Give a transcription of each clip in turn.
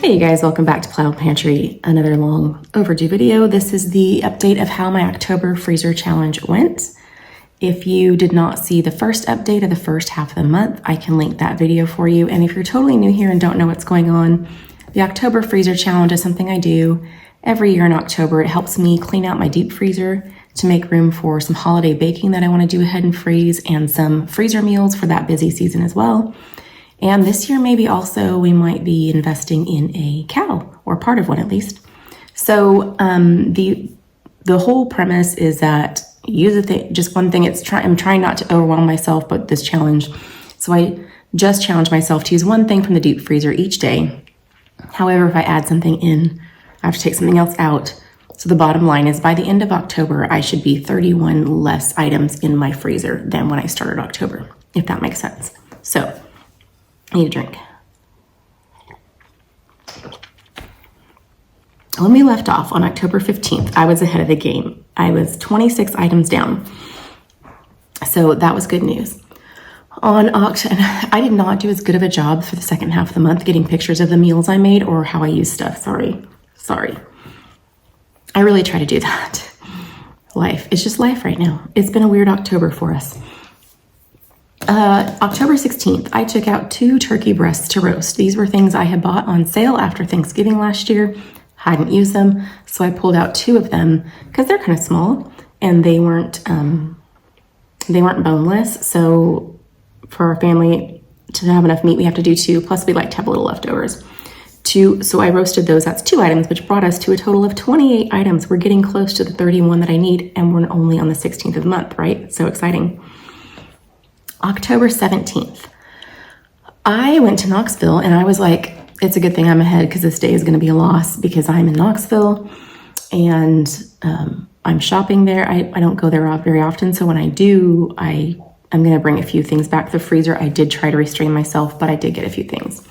Hey you guys, welcome back to Pantry, another long overdue video. This is the update of how my October freezer challenge went. If you did not see the first update of the first half of the month, I can link that video for you. And if you're totally new here and don't know what's going on, the October freezer challenge is something I do every year in October. It helps me clean out my deep freezer to make room for some holiday baking that I want to do ahead and freeze, and some freezer meals for that busy season as well. And this year, maybe also we might be investing in a cow, or part of one at least. So the whole premise is that use a thing, just one thing. I'm trying not to overwhelm myself, but this challenge. So I just challenge myself to use one thing from the deep freezer each day. However, if I add something in, I have to take something else out. So the bottom line is by the end of October, I should be 31 less items in my freezer than when I started October, if that makes sense. So I need a drink. When we left off on October 15th, I was ahead of the game. I was 26 items down. So that was good news. I did not do as good of a job for the second half of the month getting pictures of the meals I made or how I used stuff. Sorry. I really try to do that. Life. It's just life right now. It's been a weird October for us. October 16th, I took out 2 turkey breasts to roast. These were things I had bought on sale after Thanksgiving last year. Hadn't used them, so I pulled out 2 of them because they're kind of small and they weren't boneless. So for our family to have enough meat, we have to do 2. Plus, we like to have a little leftovers. So I roasted those. That's 2 items, which brought us to a total of 28 items. We're getting close to the 31 that I need, and we're only on the 16th of the month, right? So exciting. October 17th, I went to Knoxville, and I was like, it's a good thing I'm ahead because this day is going to be a loss because I'm in Knoxville and I'm shopping there. I don't go there very often. So when I do, I'm going to bring a few things back to the freezer. I did try to restrain myself, but I did get a few things.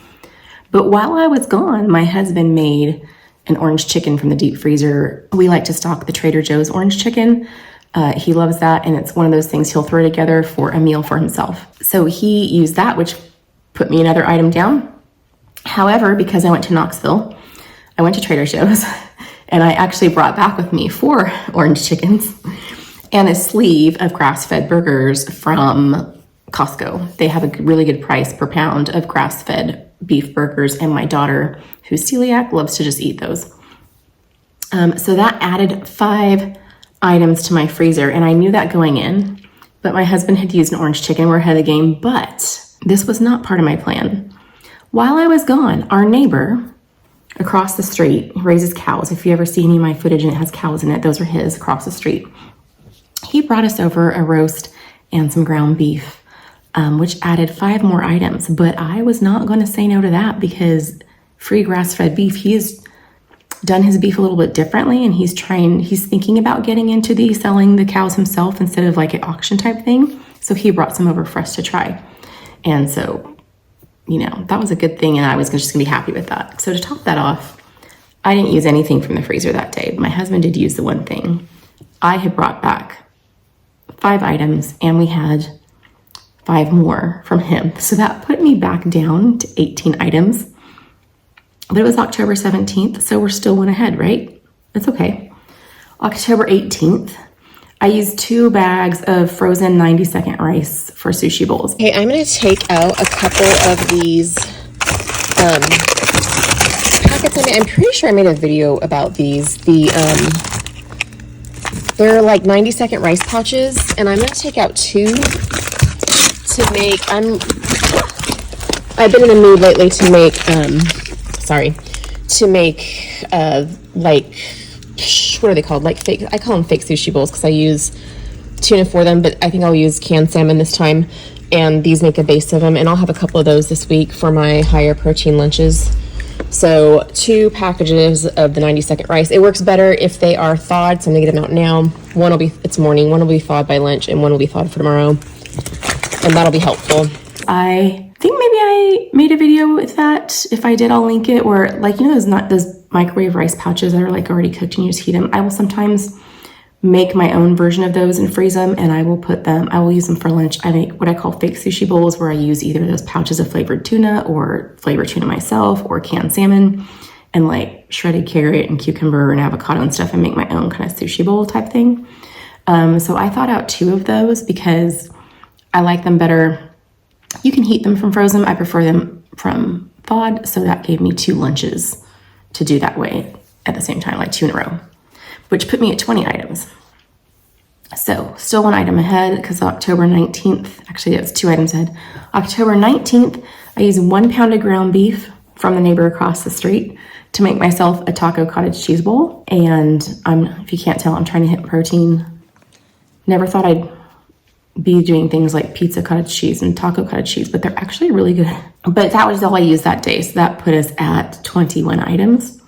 But while I was gone, my husband made an orange chicken from the deep freezer. We like to stock the Trader Joe's orange chicken. He loves that, and it's one of those things he'll throw together for a meal for himself. So he used that, which put me another item down. However, because I went to Knoxville, I went to Trader Joe's, and I actually brought back with me 4 orange chickens and a sleeve of grass-fed burgers from Costco. They have a really good price per pound of grass-fed beef burgers, and my daughter, who's celiac, loves to just eat those. So that added 5 items to my freezer, and I knew that going in, but my husband had used an orange chicken. We're ahead of the game, but this was not part of my plan. While I was gone, our neighbor across the street raises cows. If you ever see any of my footage and it has cows in it, those are his across the street. He brought us over a roast and some ground beef, which added 5 more items, but I was not going to say no to that because free grass-fed beef, he's done his beef a little bit differently, and he's thinking about getting into selling the cows himself instead of like an auction type thing. So he brought some over for us to try. And so, that was a good thing, and I was just gonna be happy with that. So to top that off, I didn't use anything from the freezer that day. My husband did use the one thing. I had brought back 5 items, and we had 5 more from him. So that put me back down to 18 items. But it was October 17th, so we're still one ahead, right? It's okay. October 18th, I used 2 bags of frozen 90-second rice for sushi bowls. Okay, I'm going to take out a couple of these packets. I'm pretty sure I made a video about these. They're like 90-second rice pouches, and I'm going to take out 2 to make. I've been in the mood lately to make. What are they called? Like fake, I call them fake sushi bowls because I use tuna for them, but I think I'll use canned salmon this time, and these make a base of them, and I'll have a couple of those this week for my higher protein lunches. So 2 packages of the 90-second rice. It works better if they are thawed, so I'm gonna get them out now. It's morning, one will be thawed by lunch, and one will be thawed for tomorrow, and that'll be helpful. I think maybe I made a video with that. If I did, I'll link it. Or those microwave rice pouches that are like already cooked and you just heat them. I will sometimes make my own version of those and freeze them, and I will use them for lunch. I make what I call fake sushi bowls, where I use either those pouches of flavored tuna or flavored tuna myself, or canned salmon and like shredded carrot and cucumber and avocado and stuff, and make my own kind of sushi bowl type thing. So I thought out 2 of those because I like them better. You can heat them from frozen. I prefer them from thawed, so that gave me 2 lunches to do that way at the same time, like 2 in a row, which put me at 20 items. So still 1 item ahead, because October 19th, actually that's 2 items ahead. October 19th, I used 1 pound of ground beef from the neighbor across the street to make myself a taco cottage cheese bowl. And if you can't tell, I'm trying to hit protein. Never thought I'd be doing things like pizza cottage cheese and taco cottage cheese, but they're actually really good. But that was all I used that day. So that put us at 21 items.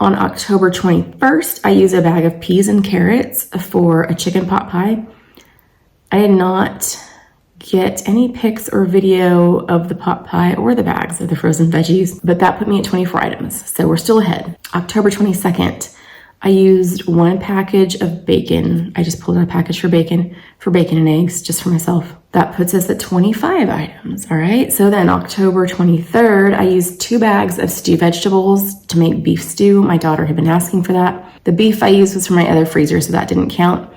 On October 21st, I used a bag of peas and carrots for a chicken pot pie. I did not get any pics or video of the pot pie or the bags of the frozen veggies, but that put me at 24 items. So we're still ahead. October 22nd, I used 1 package of bacon. I just pulled out a package for bacon and eggs just for myself. That puts us at 25 items. All right. So then October 23rd, I used 2 bags of stewed vegetables to make beef stew. My daughter had been asking for that. The beef I used was from my other freezer, so that didn't count.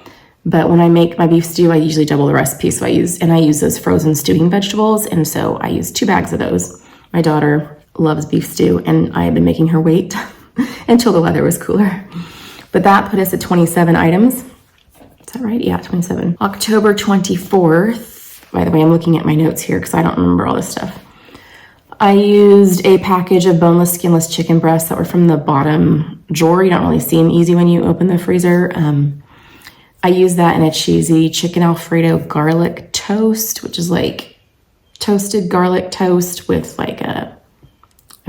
But when I make my beef stew, I usually double the recipe. So I use those frozen stewing vegetables. And so I used 2 bags of those. My daughter loves beef stew, and I had been making her wait until the weather was cooler. But that put us at 27 items. Is that right? Yeah, 27. October 24th, by the way, I'm looking at my notes here because I don't remember all this stuff. I used a package of boneless, skinless chicken breasts that were from the bottom drawer. You don't really see them easy when you open the freezer. I used that in a cheesy chicken Alfredo garlic toast, which is like toasted garlic toast with like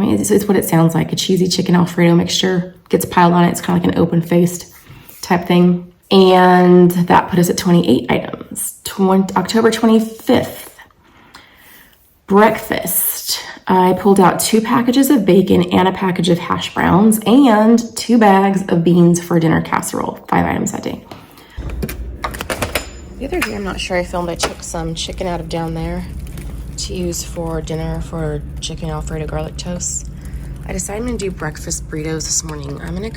it's what it sounds like, a cheesy chicken Alfredo mixture. Gets piled on it. It's kind of like an open-faced type thing. And that put us at 28 items. October 25th, breakfast. I pulled out 2 packages of bacon and a package of hash browns and 2 bags of beans for dinner casserole. 5 items that day. The other day, I'm not sure I filmed, I took some chicken out of down there to use for dinner for chicken Alfredo garlic toast. I decided I'm going to do breakfast burritos this morning. I'm going to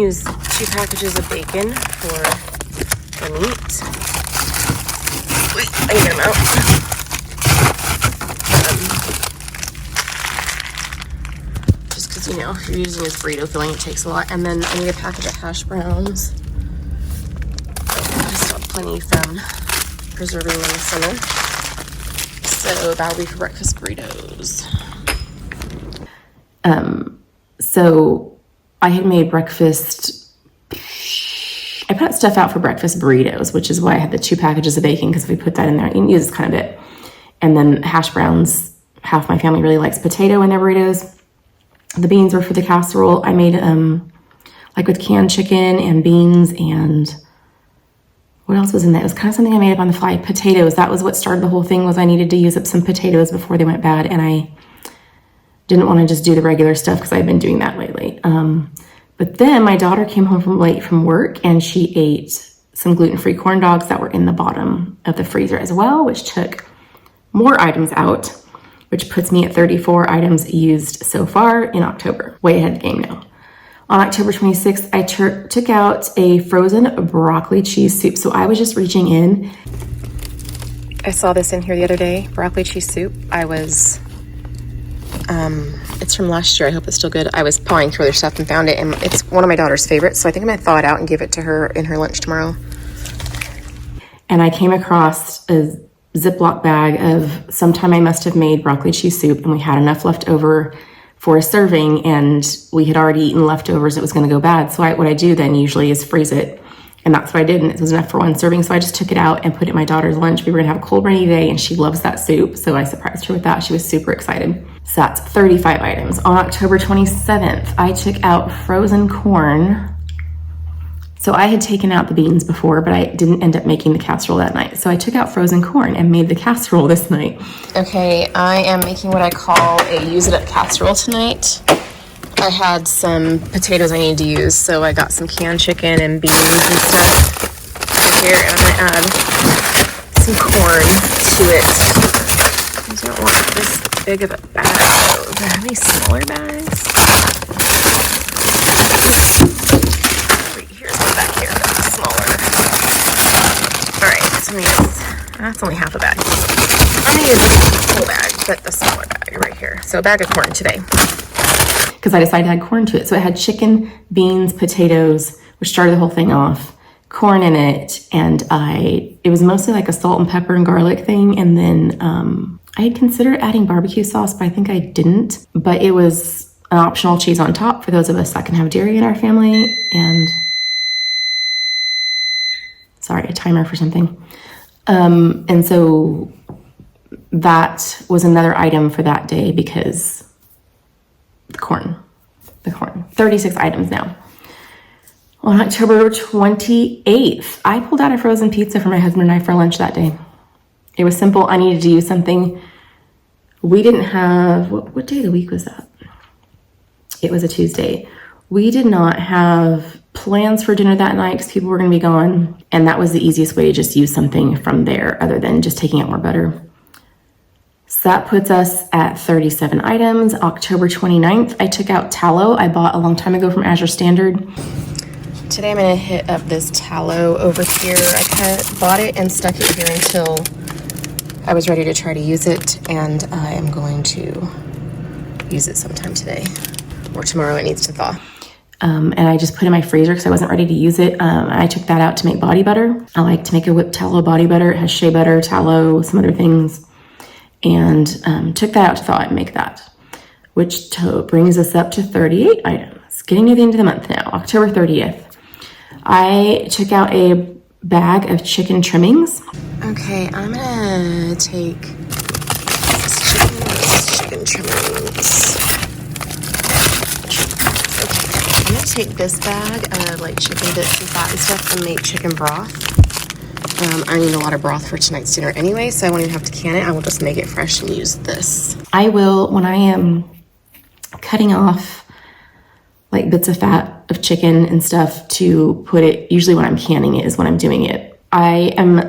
use 2 packages of bacon for the meat. Wait, I can get them out. Just because, if you're using this burrito filling, it takes a lot. And then I need a package of hash browns. I still have plenty from preserving in the summer. So that'll be for breakfast burritos. So I had made breakfast. I put stuff out for breakfast burritos, which is why I had the 2 packages of bacon, because if we put that in there, you can use kind of it. And then hash browns. Half my family really likes potato in their burritos. The beans were for the casserole. I made like with canned chicken and beans, and what else was in that? It was kind of something I made up on the fly. Potatoes. That was what started the whole thing, was I needed to use up some potatoes before they went bad, and I didn't want to just do the regular stuff because I've been doing that lately. But then my daughter came home late from work, and she ate some gluten-free corn dogs that were in the bottom of the freezer as well, which took more items out, which puts me at 34 items used so far in October. Way ahead of the game now. On October 26th, I took out a frozen broccoli cheese soup. So I was just reaching in. I saw this in here the other day, broccoli cheese soup. It's from last year. I hope it's still good. I was pawing through their stuff and found it, and it's one of my daughter's favorites. So I think I'm gonna thaw it out and give it to her in her lunch tomorrow. And I came across a Ziploc bag of sometime I must have made broccoli cheese soup, and we had enough left over for a serving, and we had already eaten leftovers. It was going to go bad. So what I do then usually is freeze it, and that's what I did, and it was enough for 1 serving. So I just took it out and put it in my daughter's lunch. We were gonna have a cold rainy day, and she loves that soup, so I surprised her with that. She was super excited. So that's 35 items. On October 27th, I took out frozen corn. So I had taken out the beans before, but I didn't end up making the casserole that night. So I took out frozen corn and made the casserole this night. Okay, I am making what I call a use it up casserole tonight. I had some potatoes I needed to use, so I got some canned chicken and beans and stuff over here, and I'm gonna add some corn to it. I don't want this big of a bag. Do I have any smaller bags? Wait, here's one back here that's smaller. Alright, so that's only half a bag. I'm gonna use this whole bag, but the smaller bag right here. So a bag of corn today. Because I decided to add corn to it. So it had chicken, beans, potatoes, which started the whole thing off, corn in it, and it was mostly like a salt and pepper and garlic thing, and then I had considered adding barbecue sauce, but I think I didn't. But it was an optional cheese on top for those of us that can have dairy in our family, and sorry, a timer for something. And so that was another item for that day because the corn, 36 items now. On October 28th, I pulled out a frozen pizza for my husband and I for lunch that day. It was simple. I needed to use something. We didn't have, what day of the week was that? It was a Tuesday. We did not have plans for dinner that night because people were going to be gone. And that was the easiest way to just use something from there other than just taking out more butter. So that puts us at 37 items. October 29th, I took out tallow. I bought a long time ago from Azure Standard. Today I'm going to hit up this tallow over here. I bought it and stuck it here until I was ready to try to use it. And I am going to use it sometime today or tomorrow. It needs to thaw. And I just put it in my freezer because I wasn't ready to use it. I took that out to make body butter. I like to make a whipped tallow body butter. It has shea butter, tallow, some other things. And took that out to thaw and make that, which brings us up to 38 items. Getting near the end of the month now, October 30th. I took out a bag of chicken trimmings. Okay, I'm gonna take chicken trimmings. Okay, I'm gonna take this bag of like chicken bits and fat and stuff and make chicken broth. I need a lot of broth for tonight's dinner anyway, so I won't even have to can it. I will just make it fresh and use this. I will, when I am cutting off like bits of fat of chicken and stuff to put it, usually when I'm canning it is when I'm doing it. I am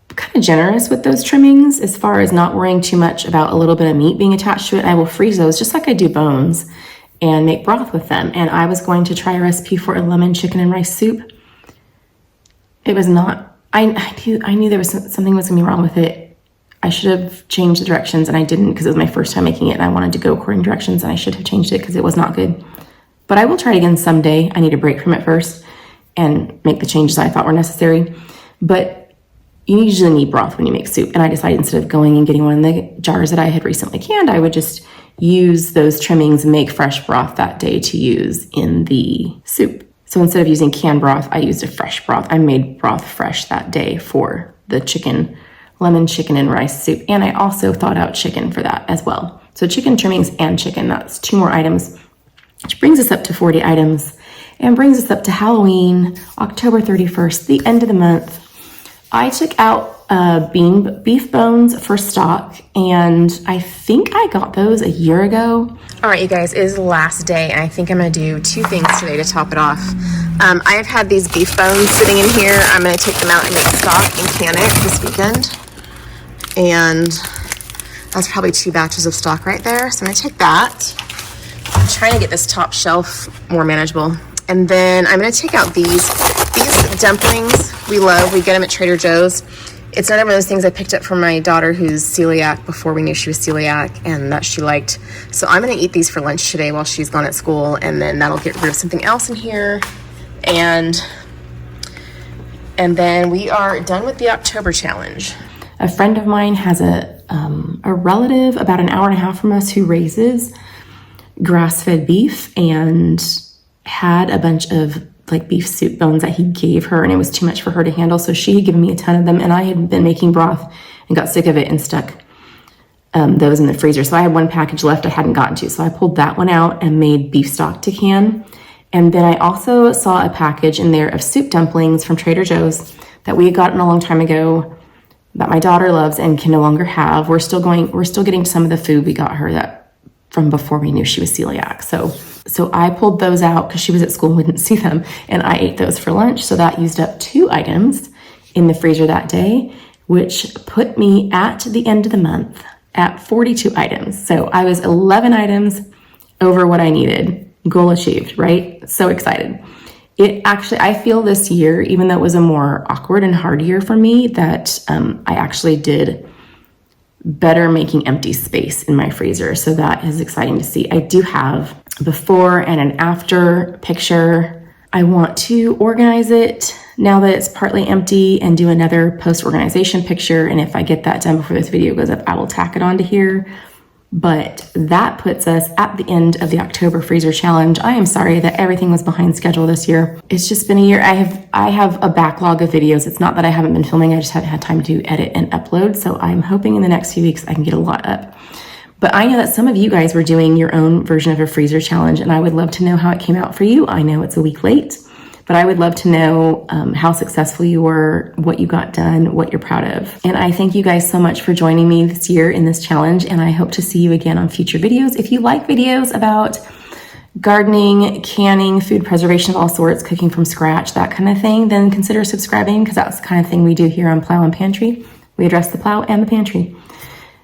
kind of generous with those trimmings as far as not worrying too much about a little bit of meat being attached to it. I will freeze those just like I do bones and make broth with them. And I was going to try a recipe for a lemon chicken and rice soup. It was not, I knew there was something was gonna be wrong with it. I should have changed the directions and I didn't because it was my first time making it and I wanted to go according to directions and I should have changed it because it was not good. But I will try it again someday. I need a break from it first and make the changes I thought were necessary. But you usually need broth when you make soup. And I decided instead of going and getting one in the jars that I had recently canned, I would just use those trimmings and make fresh broth that day to use in the soup. So instead of using canned broth, I used a fresh broth. I made broth fresh that day for the chicken, lemon chicken and rice soup. And I also thawed out chicken for that as well. So chicken trimmings and chicken, that's 2 more items, which brings us up to 40 items and brings us up to Halloween, October 31st, the end of the month. I took out beef bones for stock, and I think I got those a year ago. All right, you guys, it is the last day, and I think I'm gonna do 2 things today to top it off. I have had these beef bones sitting in here. I'm gonna take them out and make stock and can it this weekend. And that's probably 2 batches of stock right there. So I'm gonna take that. I'm trying to get this top shelf more manageable. And then I'm gonna take out these dumplings we love. We get them at Trader Joe's. It's another one of those things I picked up from my daughter who's celiac before we knew she was celiac and that she liked. So I'm gonna eat these for lunch today while she's gone at school, and then that'll get rid of something else in here. And then we are done with the October challenge. A friend of mine has a relative about an hour and a half from us who raises grass-fed beef and had a bunch of like beef soup bones that he gave her, and it was too much for her to handle. So she had given me a ton of them, and I had been making broth and got sick of it and stuck those in the freezer. So I had 1 package left I hadn't gotten to. So I pulled that one out and made beef stock to can. And then I also saw a package in there of soup dumplings from Trader Joe's that we had gotten a long time ago that my daughter loves and can no longer have. We're still getting some of the food we got her that from before we knew she was celiac. So I pulled those out because she was at school and we didn't see them, and I ate those for lunch. So that used up 2 items in the freezer that day, which put me at the end of the month at 42 items. So I was 11 items over what I needed. Goal achieved, right? So excited. It actually, I feel this year, even though it was a more awkward and hard year for me, that I actually did better making empty space in my freezer. So that is exciting to see. I do have before and an after picture. I want to organize it now that it's partly empty and do another post organization picture. And if I get that done before this video goes up, I will tack it onto here. But that puts us at the end of the October freezer challenge. I am sorry that everything was behind schedule this year. It's just been a year. I have a backlog of videos. It's not that I haven't been filming. I just haven't had time to edit and upload. So I'm hoping in the next few weeks I can get a lot up. But I know that some of you guys were doing your own version of a freezer challenge, and I would love to know how it came out for you. I know it's a week late, but I would love to know how successful you were, what you got done, what you're proud of. And I thank you guys so much for joining me this year in this challenge, and I hope to see you again on future videos. If you like videos about gardening, canning, food preservation of all sorts, cooking from scratch, that kind of thing, then consider subscribing, because that's the kind of thing we do here on Plow and Pantry. We address the plow and the pantry.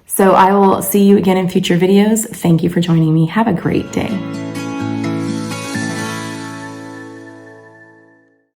So I will see you again in future videos. Thank you for joining me. Have a great day.